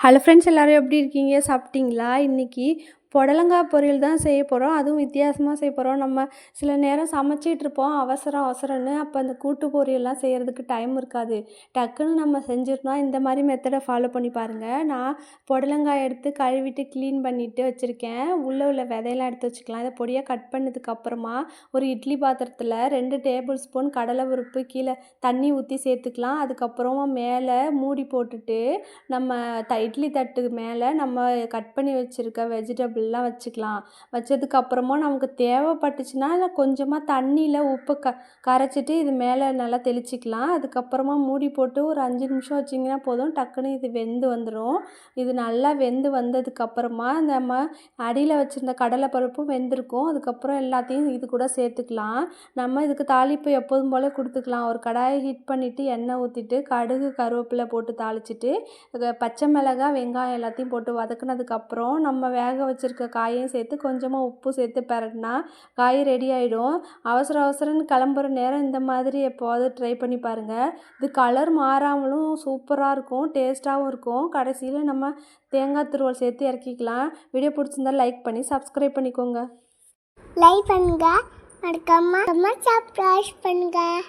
Hello friends, எல்லோரும் எப்படி இருக்கீங்க? சாப்பிட்டீங்களா? இன்றைக்கி புடலங்காய் பொரியல் தான் செய்ய போகிறோம். அதுவும் வித்தியாசமாக செய்ய போகிறோம். நம்ம சில நேரம் சமைச்சிட்ருப்போம் அவசரம்னு. அப்போ அந்த கூட்டு பொரியல்லாம் செய்கிறதுக்கு டைம் இருக்காது. டக்குன்னு நம்ம செஞ்சிடணும். இந்த மாதிரி மெத்தடை ஃபாலோ பண்ணி பாருங்கள். நான் புடலங்காய் எடுத்து கழுவிட்டு க்ளீன் பண்ணிவிட்டு வச்சுருக்கேன். உள்ளே உள்ள விதையெல்லாம் எடுத்து வச்சுக்கலாம். இதை பொடியாக கட் பண்ணதுக்கப்புறமா ஒரு இட்லி பாத்திரத்தில் 2 டேபிள் ஸ்பூன் கடலை பருப்பு கீழே தண்ணி ஊற்றி சேர்த்துக்கலாம். அதுக்கப்புறமா மேலே மூடி போட்டுட்டு நம்ம இட்லி தட்டுக்கு மேலே நம்ம கட் பண்ணி வச்சுருக்க வெஜிடபிள்லாம் வச்சுக்கலாம். வச்சதுக்கப்புறமா நமக்கு தேவைப்பட்டுச்சுன்னா கொஞ்சமாக தண்ணியில் உப்பு கரைச்சிட்டு இது மேலே நல்லா தெளிச்சிக்கலாம். அதுக்கப்புறமா மூடி போட்டு ஒரு 5 நிமிஷம் வச்சிங்கன்னா போதும். டக்குன்னு இது வெந்து வந்துடும். இது நல்லா வெந்து வந்ததுக்கப்புறமா நம்ம அடியில் வச்சுருந்த கடலைப்பருப்பும் வெந்திருக்கும். அதுக்கப்புறம் எல்லாத்தையும் இது கூட சேர்த்துக்கலாம். நம்ம இதுக்கு தாளிப்பு எப்போதும் போல் கொடுத்துக்கலாம். ஒரு கடாயை ஹீட் பண்ணிவிட்டு எண்ணெய் ஊற்றிட்டு கடுகு கருவேப்பிலை போட்டு தாளிச்சிட்டு பச்சை மிளகாய் வெங்காயம் எல்லாத்தையும் போட்டு வதக்குனதுக்கப்புறம் நம்ம வேக வச்சுருக்க காயையும் சேர்த்து கொஞ்சமாக உப்பு சேர்த்து பெரட்டினா காய் ரெடி ஆகிடும். அவசரம்னு கிளம்புற நேரம் இந்த மாதிரி எப்போவாது ட்ரை பண்ணி பாருங்கள். இது கலர் மாறாமலும் சூப்பராக இருக்கும், டேஸ்ட்டாகவும் இருக்கும். கடைசியில் நம்ம தேங்காய் துருவல் சேர்த்து இறக்கிக்கலாம். வீடியோ பிடிச்சிருந்தா லைக் பண்ணி சப்ஸ்கிரைப் பண்ணிக்கோங்க. லைக் பண்ணுங்கள், மறக்காம சப்ஸ்கிரைப் பண்ணுங்கள்.